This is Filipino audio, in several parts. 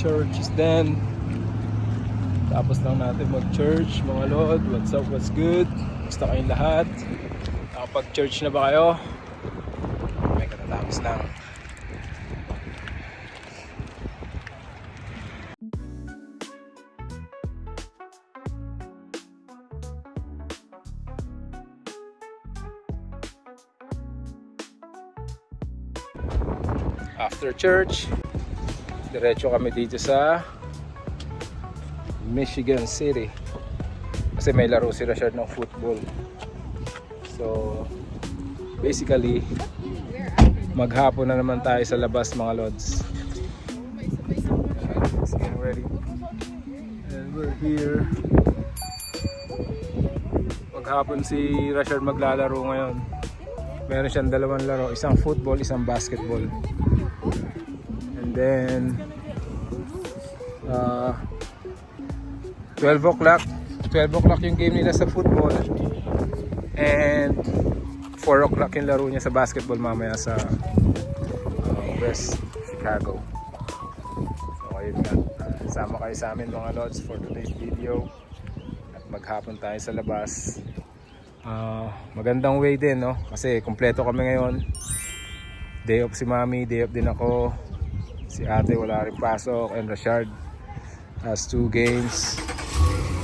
church is done. Tapos lang natin mag-church, mga Lord. What's up, what's good? Gusto kayong lahat? Nakapag-church na ba kayo? May katatapos lang. After church, diretso kami dito sa Michigan City kasi may laro si Rashard ng football. So basically maghapon na naman tayo sa labas, mga Lods. Let's get ready. And we're here. Maghapon si Rashard maglalaro ngayon. Meron siyang dalawang laro, isang football, isang basketball. And then 12 o'clock yung game nila sa football, and 4 o'clock yung laro niya sa basketball mamaya sa West Chicago. So ayun nga, sama kayo sa amin, mga Lods, for today's video at maghapon tayo sa labas. Magandang way din, no? Kasi kompleto kami ngayon. Day off si Mami, day off din ako. Si ate wala rin pasok, and Rashard has 2 games.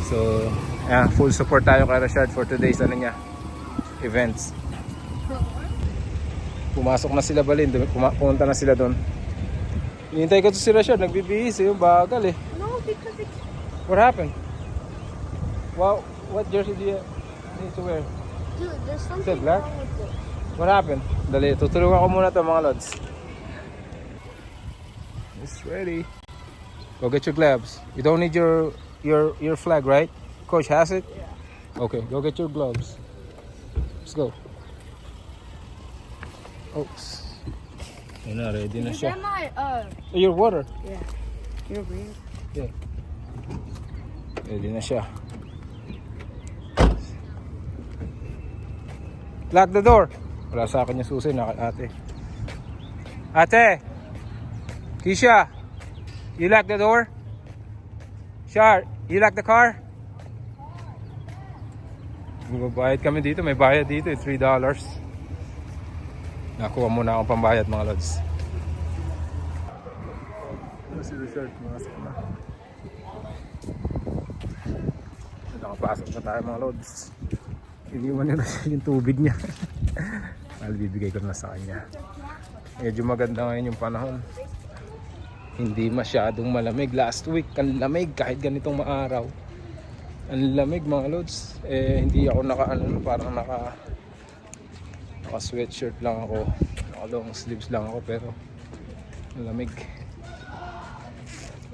So yeah, full support tayo kay Rashard for today's events. Pumasok na sila, Balin, pumunta na sila doon. Hinihintay ko to si Rashard, nagbibihis yung bagal eh. No, because it's... What happened? Wow, what jersey do you need to wear? Dude, there's Is it something black? wrong with it. What happened? Dali, tutulungan ko muna to, mga Lods. It's ready. Go get your gloves. You don't need your flag, right? Coach has it? Yeah. Okay, go get your gloves. Let's go. Oops. Yun na, ready na Is siya. that my, Your water. yeah. You're weird. Yeah. Ready na siya. Lock the door. Wala sa akin yung susi, ate. Ate! Keisha! You lock the door? Shar, you lock the car? Magbabayad kami dito, may bayad dito, $3. Nakuha muna akong pambayad, mga Lods. Si Richard, masok na. Nakapasok na tayo, mga Lods. Iniwan niya na yung tubig niya. Bibigay ko na sa kanya. Medyo maganda ngayon yung panahon. Hindi masyadong malamig. Last week, ang lamig kahit ganitong maaraw. Ang lamig, mga Lods. Hindi ako parang naka sweatshirt lang ako. Naka long sleeves lang ako, pero ang lamig.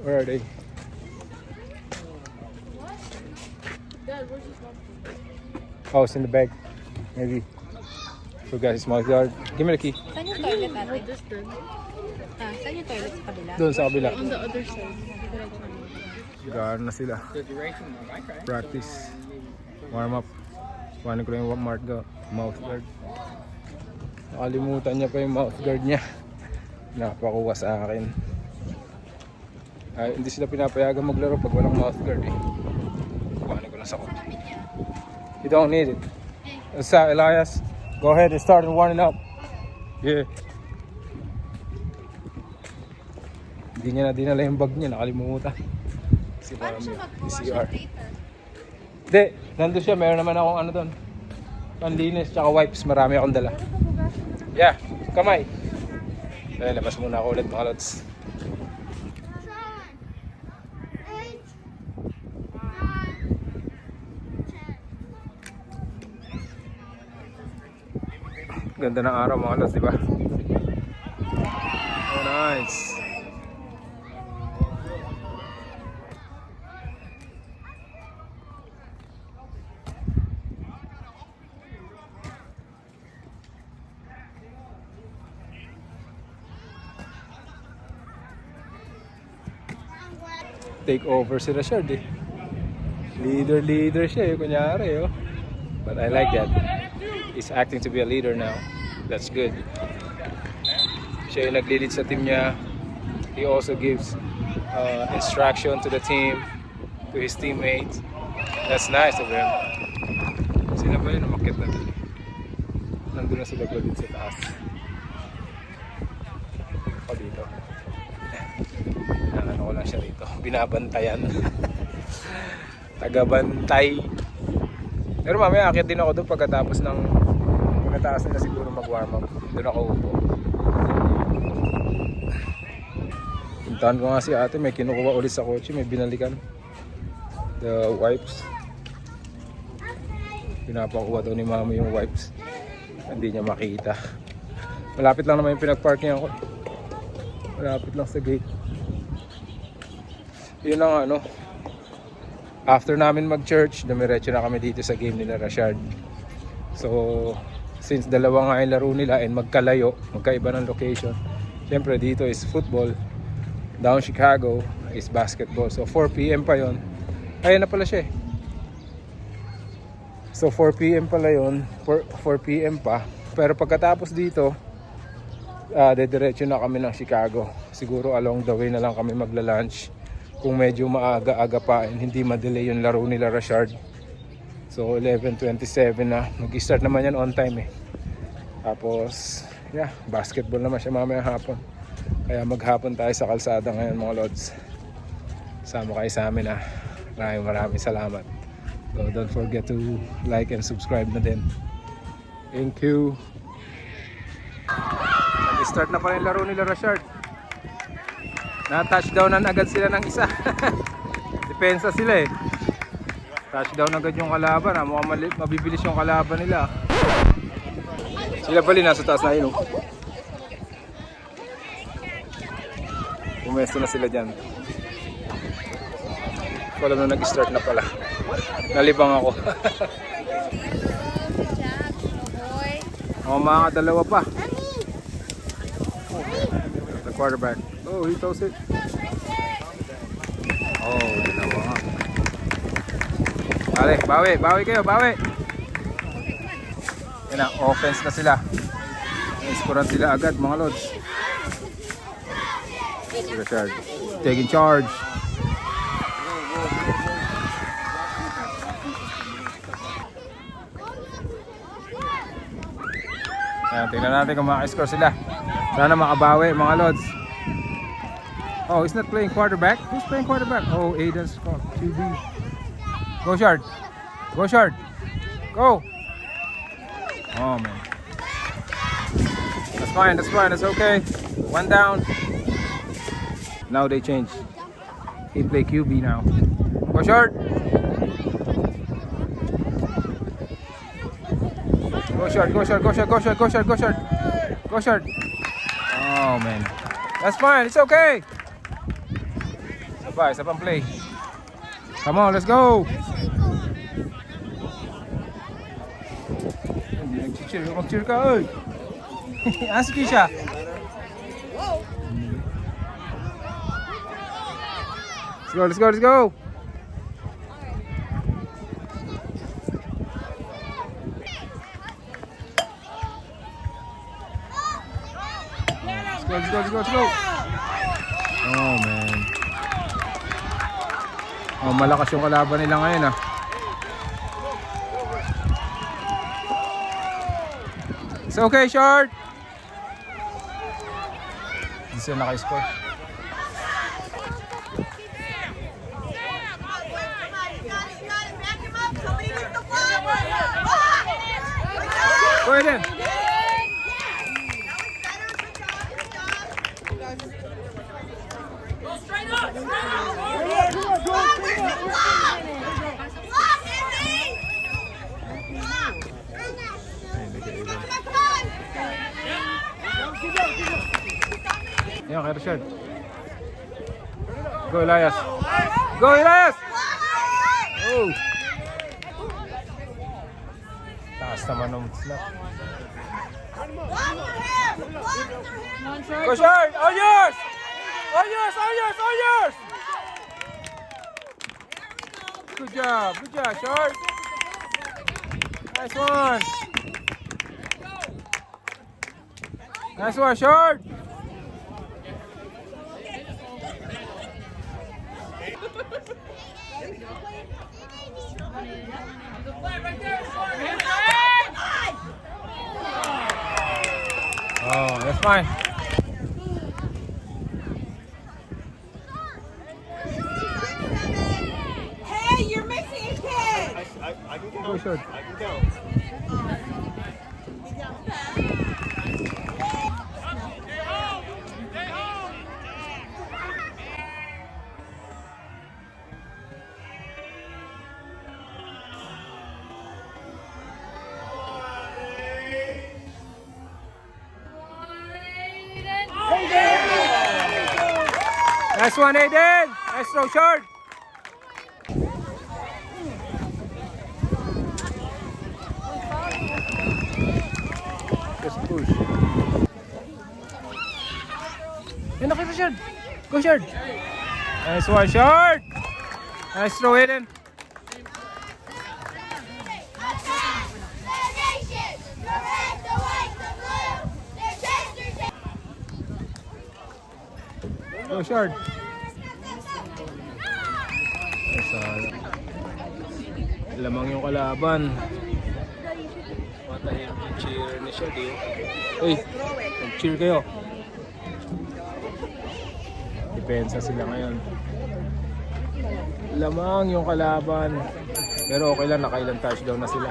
Where are they? Dad, where's his mom? Oh, it's in the bag. Maybe. Forgot his mouth guard. Give me the key. Saan yung toilet natin? This done. Saan yung toilet sa kabila? Doon sa kabila. On the other side. Gaan na sila. Practice. Warm up. Kuhanin ko lang yung mouth guard. Nakalimutan niya pa yung mouth guard niya. Napakuha sa akin. Hindi sila pinapayagan maglaro pag walang mouth guard eh. Kuhanin ko lang sa ko. You don't need it. Sa Elias, go ahead and start warming up. Yeah. Hindi niya na dinala yung bag niya, nakalimutan. Si Mami, PCR. Hindi, nandun siya, meron naman akong ano doon. Panlinis, tsaka wipes, marami akong dala. Yeah, kamay. Labas muna ako ulit, mga Lods. Ganda ng araw, mga Lods, di ba? Oh, nice. Take over si Rashard eh. Leader siya eh, kunyari oh. But I like that. He's acting to be a leader now. That's good. Siya yung nag-lead sa team niya. he also gives instruction to the team, to his teammates. That's nice of him. Sila ba yun? Umakyat na din. Nandun na sila ba din sa taas. Ako dito. Ano ko lang siya rito. Binabantayan. Tagabantay. Pero mamaya akit din ako doon pagkatapos nila siguro mag-warm up. Doon ako upo. Puntahan ko nga si ate, may kinukuha ulit sa kotse, may binalikan. The wipes. Pinapakuha daw ni mama yung wipes. Hindi niya makita. Malapit lang naman yung pinag-parking ako. Malapit lang sa gate. Yun ang ano. After namin mag-church, dumiretso na kami dito sa game nila Rashard. So, since dalawa nga yung laro nila and magkalayo, magkaiba ng location. Siyempre dito is football. Down Chicago is basketball. So 4 PM pa yon. Ayun na pala siya eh. So 4 PM pala yon, 4 PM pa. Pero pagkatapos dito, dediretso na kami ng Chicago. Siguro along the way na lang kami magla-lunch. Kung medyo maaga-aga pa and hindi ma-delay yung laro nila Rashard. So 11:27 na. Mag-start naman yan on time eh. Tapos, yeah, basketball naman siya mamaya hapon. Kaya maghapon tayo sa kalsada ngayon mga lods. Sama kayo sa amin ah. Maraming salamat. So don't forget to like and subscribe na din. Thank you. Nag-start na pala yung laro nila Rashard. Na-touchdownan agad sila ng isa. Depensa sila eh. Touchdown agad yung kalaban ha. Mukhang mabibilis yung kalaban nila. Sila pala nasa taas na yun. Pumesto na sila dyan. Wala na nag-start na pala. Nalibang ako. Mga dalawa pa. The quarterback. Oh, he throws it. Oh, dalawa nga. Ale, bawi kayo, bawi. Yan na, offense na sila. Scorean sila agad mga lods. Richard taking charge. Ayan, tingnan natin kung maka-score sila. Sana makabawi mga lods. Oh, he's not playing quarterback. Who's playing quarterback? Oh, Aiden's QB. Go Shard. Go Shard. Go. Oh man. That's fine. That's okay. One down. Now they change. He play QB now. Go Shard. Go Shard. Oh man. That's fine. It's okay. Sabay, sabang play. Come on, let's go. Hindi nag-cheer. Mag-cheer ka, oy. Aski siya. Let's go. Let's go. Oh man. Oh, malakas yung kalaban nila ngayon ah. It's okay, Shard. Hindi sila naka-score. Go ahead then. Yan, kay Richard. Go Elias. Oh. Taas naman ng snap. Go Shard! All yours! Good job, Shard. Nice one, Shard. Fine. Hey, you're missing a kid! I can Go count. short. I can count. Nice one, Aiden. Nice throw, short. Just push. Yan, nakita short. Go short. Nice one, short. Nice throw, Aiden. Go short. Lamang yung kalaban. Matahim yung cheer ni siya, di. Hey, mag-cheer kayo. Depensa sila ngayon. Lamang yung kalaban. Pero okay lang, nakailang touchdown na sila.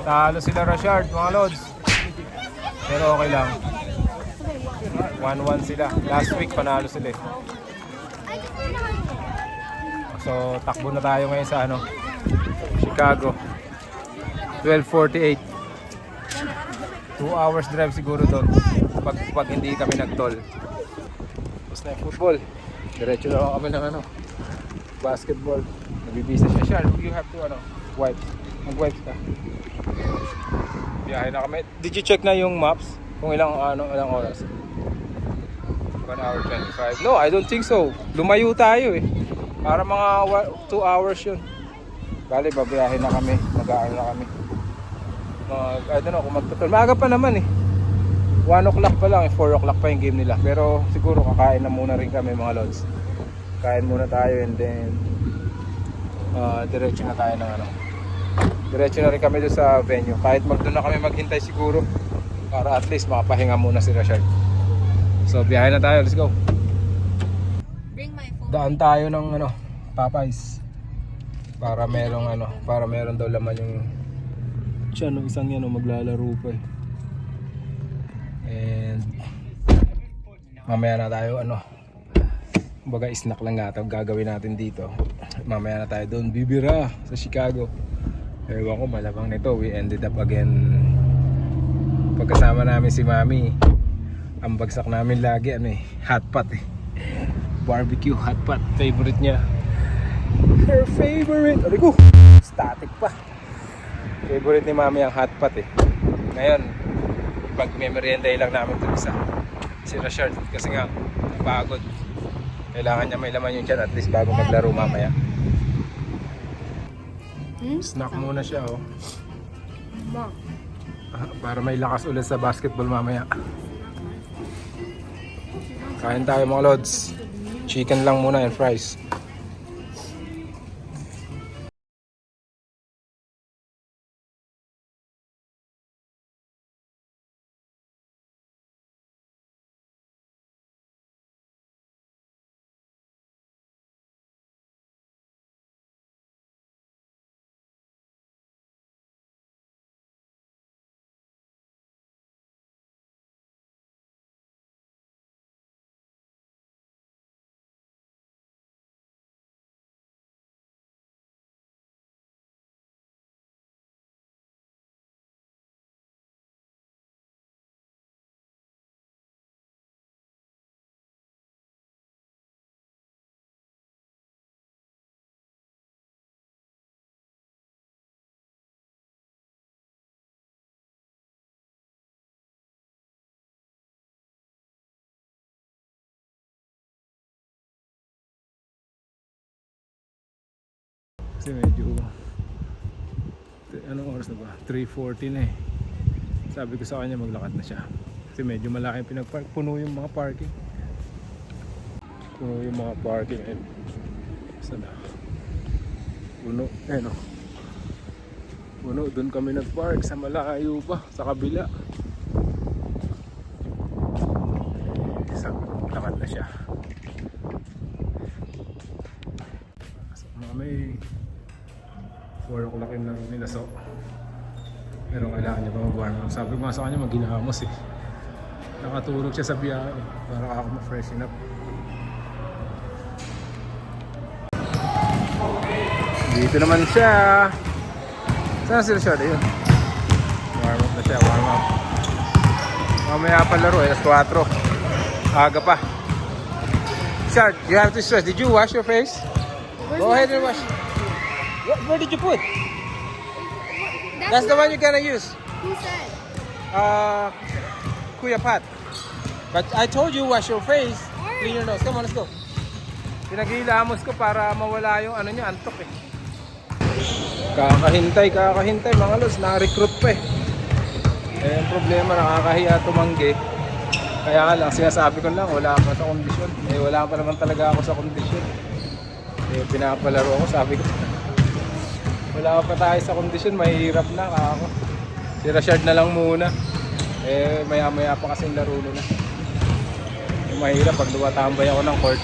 Talo sila Rashard, mga Lods. Pero okay lang. 1-1 sila. Last week panalo sila. So takbo na tayo ngayon sa Chicago. 12:48. 2 hours drive siguro doon. Pag hindi kami nagtol. Tapos na yung football. Diretso na kami ng basketball. Nabibisa siya. Shard, you have to wipe. Mag-wipes ka. Biyahe na kami. Did you check na yung maps? Kung ilang oras? 1 hour 25. No, I don't think so. Lumayo tayo eh. Para mga 2 hours yun. Bali, babiyahe na kami. Mag-aano na kami. I don't know kung magtutol. Maaga pa naman eh. 1 o'clock pa lang eh. 4 o'clock pa yung game nila. Pero siguro kakain na muna rin kami mga lods. Kain muna tayo and then diretso na tayo ng diretso na rin kami doon sa venue. Kahit doon na kami maghintay siguro. Para at least makapahinga muna si Rashard. So biyahe na tayo, let's go. Bring my phone. Daan tayo ng Popeyes. Para meron daw laman yung tiyan ng isang yan maglalaro pa eh. And mamaya na tayo kumbaga snack lang nga gagawin natin dito. Mamaya na tayo doon bibira sa Chicago. Ewan ko, malamang nito we ended up again pagkasama namin si Mami. Ang bagsak namin lagi hot pot eh. Barbecue hot pot, favorite niya. Her favorite. Aray ko, static pa. Favorite ni Mami ang hot pot eh. Ngayon, pag may merienda lang namin ito isa. Si Rashard kasi nga pagod. Kailangan niya may laman yung tiyan at least bago maglaro mamaya. Snack muna siya para may lakas ulit sa basketball mamaya. Kain tayo mga lods. Chicken lang muna and fries. Kasi medyo anong oras na ba? 3:40 na eh. Sabi ko sa kanya maglakad na siya. Kasi medyo malaki pinagpark. Puno yung mga parking. Puno yung mga parking. Basta na. Puno. Ayan o. Puno. Doon kami nag-park sa malayo pa. Sa kabila. Isang lakad na siya. So, may 4 o'clock yung laro nila. So, pero kailangan niya pa mag-warm up. Sabi ko nga sa kanya maghinahamos eh. Nakatulog siya sa biyahe para ako ma-freshen up. Dito naman siya. Saan sila siya? Ayun. Warm up na siya, warm up. Mamaya pa laro eh, alas 4. Aga pa. Shard, you have to stress. Did you wash your face? Go ahead and wash. Where did you put? That's the one you're gonna use. Who said? Kuya Pat. But I told you wash your face. Clean your nose. Come on, let's go. Pinaghilamos ko para mawala yung ano niya, antok eh. Kakahintay mga los. Na-recruit pa eh. Eh, yung problema, nakakahiya tumanggi. Kaya lang, sinasabi ko lang, wala pa sa kondisyon. Eh, wala pa naman talaga ako sa kondisyon. Eh, pinapalaro ako, sabi ko. Wala pa tayo sa kondisyon, mahirap na ako. Si Rashard na lang muna. Eh, maya-maya pa kasing laro na. Eh, mahirap pag lumatambay ako ng court.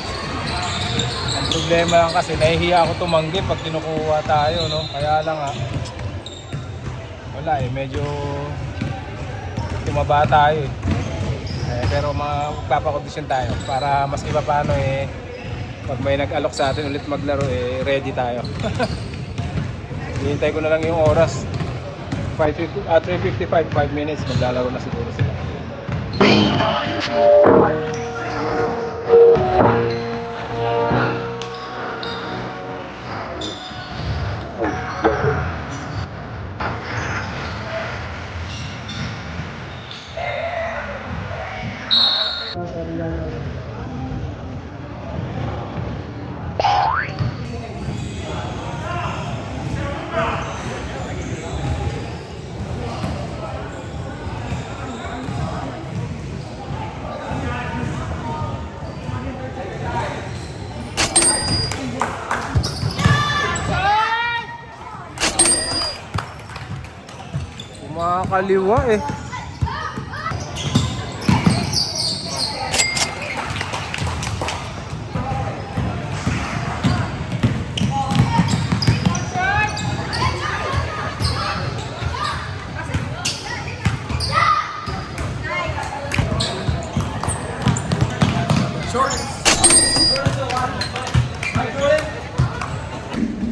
Ang problema lang kasi, nahihiya ako tumanggi pag kinukuha tayo, no? Kaya lang wala eh, medyo tumaba tayo eh. Pero magpapakondisyon tayo para mas iba paano eh, pag may nag-alok sa atin ulit maglaro eh, ready tayo. Hihintay ko na lang yung oras. 3:55, 5 minutes, maglalaro na siguro sila. Kumakaliwa eh.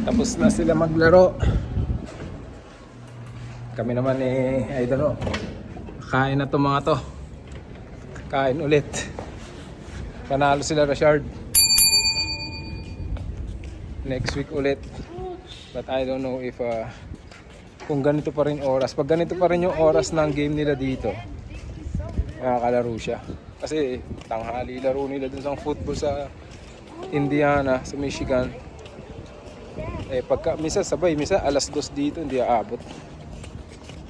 Tapos na sila maglaro. Kami naman eh, I don't know. Kain na to mga to. Kain ulit. Panalo sila Rashard. Next week ulit. But I don't know if kung ganito pa rin oras. Pag ganito pa rin yung oras ng game nila dito, makakalaro siya. Kasi tanghali laro nila dun sa football sa Indiana, sa Michigan. Eh pagka misa sabay, misa alas 2 dito hindi aabot.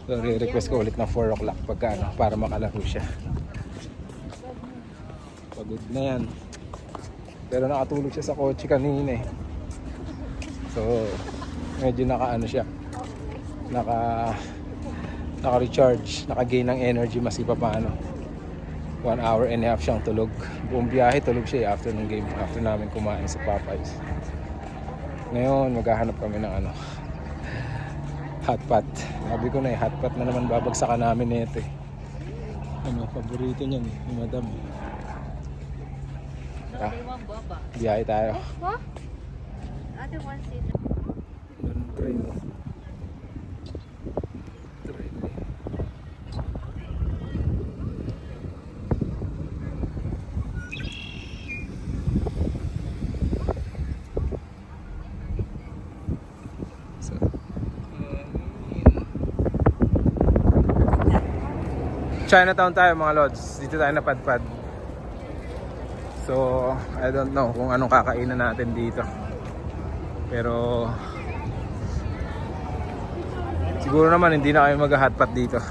So re-request ko ulit ng 4 o'clock pagka para makalaro siya. Pagod na yan. Pero nakatulog siya sa kotse kanina eh. So medyo naka-ano siya. Naka-recharge, naka-gain ng energy mas iba paano. 1 hour and a half siyang tulog. Buong biyahe tulog siya after ng game, after namin kumain sa Popeyes. Ngayon maghahanap kami ng hot pot. Sabi ko na hot pot na naman babagsakan namin nito eh. Paborito niyan ni Madam. Biyahe tayo. What? Other one seat. Train. Chinatown tayo mga lods. Dito tayo napadpad. So, I don't know kung anong kakainan natin dito. Pero siguro naman hindi na kami mag-hotpot dito.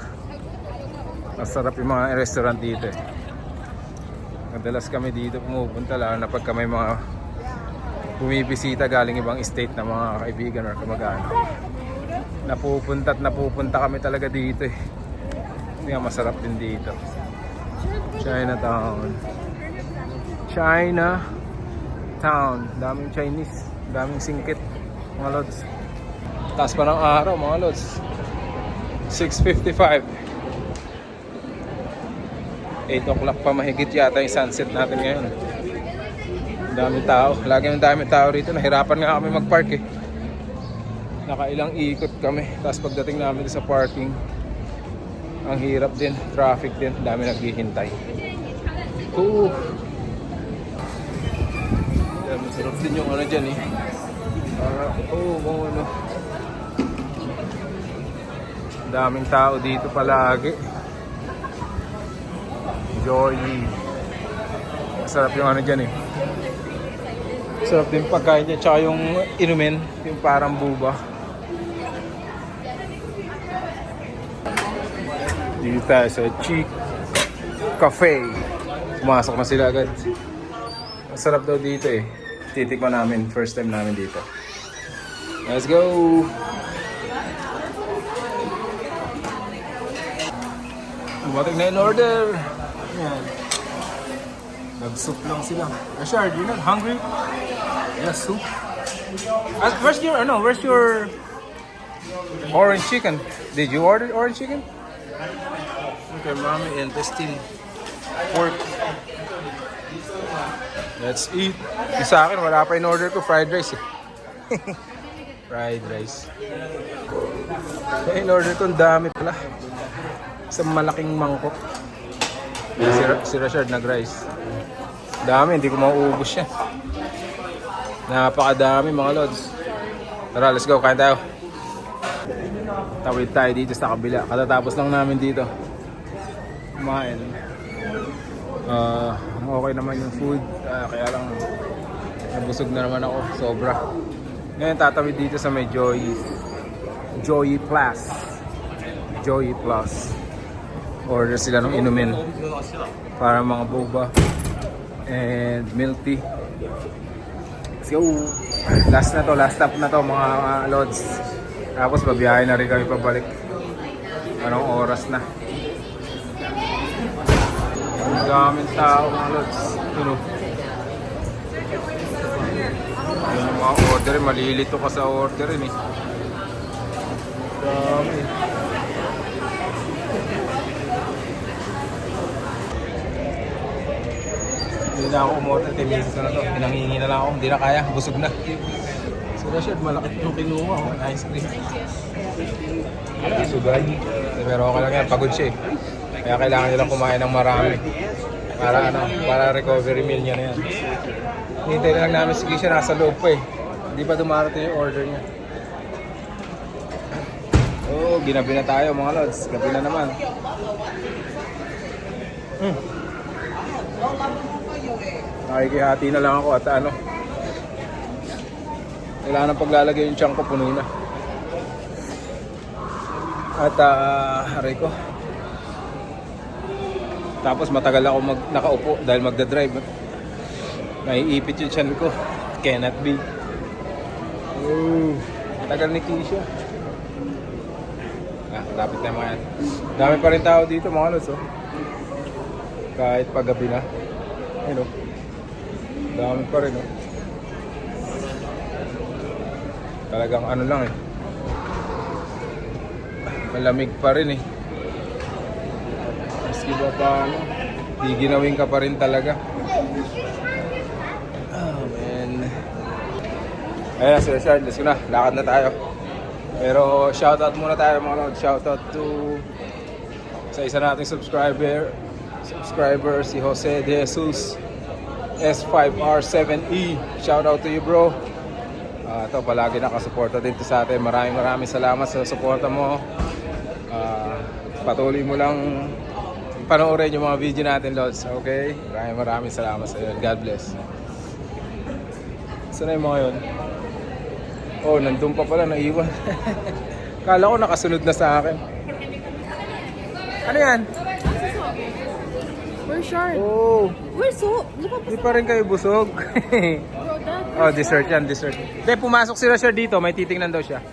Masarap yung mga restaurant dito eh. Madalas kami dito pumupunta lang na pagka may mga bumibisita galing ibang state na mga kaibigan or kamag-anak. Napupunta kami talaga dito eh. Kasi nga masarap din dito. Chinatown. Daming Chinese. Daming singkit mga lods. Taas pa ng araw mga lods. 6:55. 8 o'clock pa mahigit yata yung sunset natin ngayon. Daming tao. Laging daming tao rito. Nahirapan nga kami mag-park eh. Nakailang ikot kami. Tapos pagdating namin sa parking, ang hirap din. Traffic din. Dami naghihintay. Masarap din yung ano dyan eh. Ano. Daming tao dito palagi. Joy. Masarap yung ano dyan eh. Sarap din pagkain dyan. Tsaka yung inumin. Yung parang buba. Dito tayo sa Chic Cafe. Pumasok na sila agad. Masarap daw dito eh. Titikman namin. First time namin dito. Let's go! Dumating na in order. Ayan. Nag-soup lang sila. Ashard, you're not hungry? Yes, soup. Where's your orange chicken? Did you order orange chicken? Okay, mommy, intestine. Pork. Let's eat. Yung sa akin, wala pa in order ko. Fried rice eh. Fried rice. In order ko, ang dami pala. Sa malaking mangkok. Si Rashard nag-rice. Dami, hindi ko mauubos yan. Napakadami mga lods. Tara, let's go, kain tayo. Tawid tayo dito sa kabila. Katatapos lang namin dito kumain. Okay naman yung food. Kaya lang nabusog na naman ako. Sobra. Ngayon tatawid dito sa may Joy Plus. Order sila ng inumin. Para mga boba and milk tea. Let's go. Last stop na to mga lods. Tapos babiyahe na rin kami pabalik. Anong oras na? Ang daming tao mga lods. Yun yung mga order. Malilito ka sa order eh. Dami. Hindi na ako umorder. 10 minutes na to. Pinanghingi na lang ako. Hindi na kaya. Busog na. So Rashard, malaki yung kinuha. Ice cream. Sugay. Pero okay lang yan. Pagod siya eh. Kaya kailangan nilang kumain ng marami. Para recovery meal niya na yan. Hintay na lang namin si Kisha. Nasa loob pa eh. Hindi pa dumarating yung order niya. Ginabi na tayo mga lods. Gabi na naman. Nakikihati na lang ako at kailangan ng paglalagay yung tiyan ko, puno na. At aray ko. Tapos matagal ako nakaupo dahil magdadrive. Naiipit yung tiyan ko. Cannot be. Tagal ni Kisha. Lapit na mga yan. Dami pa rin tao dito mga lods. Kahit paggabi na. Dami pa rin. Talagang lang eh. Malamig pa rin eh. Maski ba paano, giginawin ka pa rin talaga. Man. Ayan, Sir Richard, let's go na. Lakad na tayo. Pero shoutout muna tayo mga lord. Shoutout to sa isa nating subscriber si Jose De Jesus S5R7E. Shoutout to you bro. Ito palagi nakasuporta din to sa atin. Maraming salamat sa suporta mo. Patuloy mo lang panoorin yung mga video natin lods. Okay? Maraming salamat sa iyo. God bless. Saan na yung mga yun? Nandun pa pala, naiwan. Kala ko nakasunod na sa akin. Ano yan? We're short. Oh. We're so... Di pa rin kayo busog. Bro, that Oh, dessert yan, dessert. Hindi, pumasok si Rashard dito. May titingnan daw siya.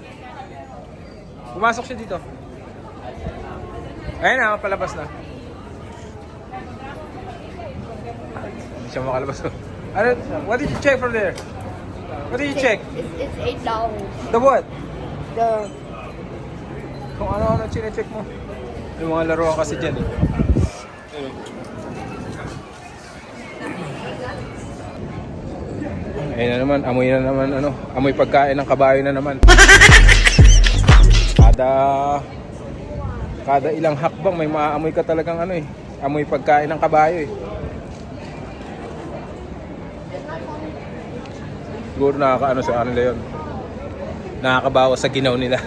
Pumasok siya dito. Ayun na, palabas na. Hindi siya makalabas. Ano, what did you check from there? What did you check? It's $8. The what? The Kung ano-ano chine-check mo. Yung mga laruan kasi dyan eh. Ayun na naman, amoy pagkain ng kabayo na naman. Kada ilang hakbang may maaamoy ka talagang amoy pagkain ng kabayo eh. Siguro nakakaano sa kanila yun. Nakakabawas sa ginaw nila.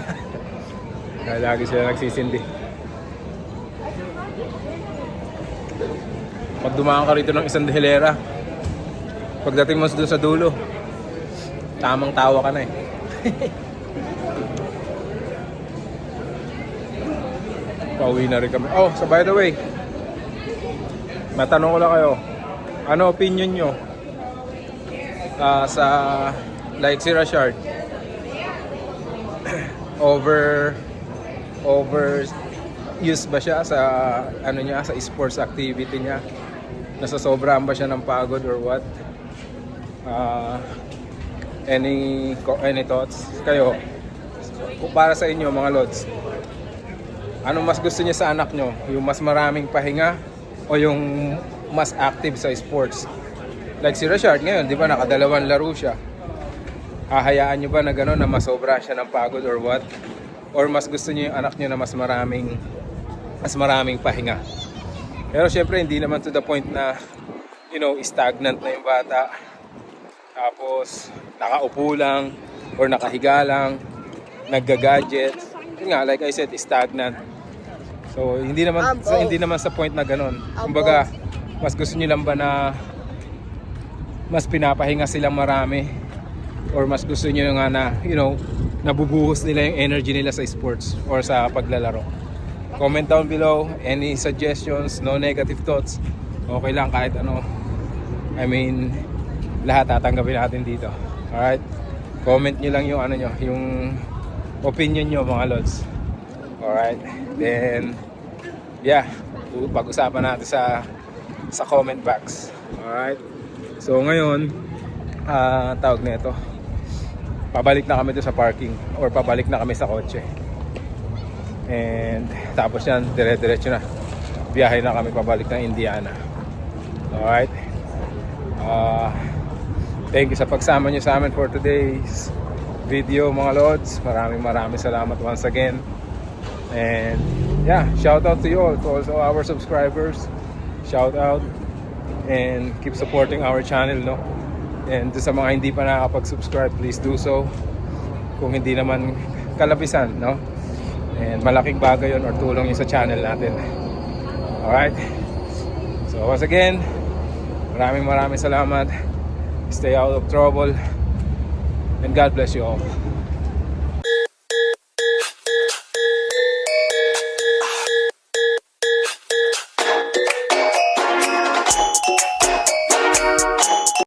Kaya lagi sila nagsisindi. Pag dumaan ka rito ng isang hilera, pagdating mo doon sa dulo, tamang tawa ka na eh. Pauwi na rin kami. Oh, so by the way, matanong ko lang kayo, ano opinion nyo sa like si Rashard over use ba siya sa sa sports activity niya? Nasasobrahan ba siya ng pagod or what? Any thoughts kayo para sa inyo mga lods? Ano mas gusto niya sa anak nyo? Yung mas maraming pahinga o yung mas active sa sports? Like si Rashard ngayon, di ba nakadalawang laro siya? Hahayaan nyo ba na gano'n na masobra siya ng pagod or what? Or mas gusto niyo yung anak niyo na mas maraming pahinga? Pero syempre hindi naman to the point na stagnant na yung bata. Tapos nakaupo lang or nakahiga lang, nagga-gadget. Yun nga, like I said, stagnant. So hindi naman sa point na gano'n. Kumbaga, mas gusto niyo lang ba na mas pinapahinga silang marami? Or mas gusto niyo nga na, nabubuhos nila yung energy nila sa sports or sa paglalaro? Comment down below any suggestions, no negative thoughts. Okay lang kahit ano. Lahat tatanggapin natin dito. Alright? Comment nyo lang yung yung opinion nyo mga lods. Alright? Then, yeah, pag-usapan natin sa comment box. Alright? So ngayon, tawag na ito. Pabalik na kami doon sa parking or pabalik na kami sa kotse. And tapos yan, dire-diretso na. Biyahe na kami pabalik ng Indiana. Alright. Thank you sa pagsama nyo sa amin for today's video mga lods. Maraming salamat once again. And yeah, shout out to you all, to also our subscribers. Shout out and keep supporting our channel, no? And sa mga hindi pa nakakapag-subscribe, please do so. Kung hindi naman kalapisan, no? And malaking bagay yun or tulong yun sa channel natin. Alright? So once again, maraming salamat. Stay out of trouble. And God bless you all.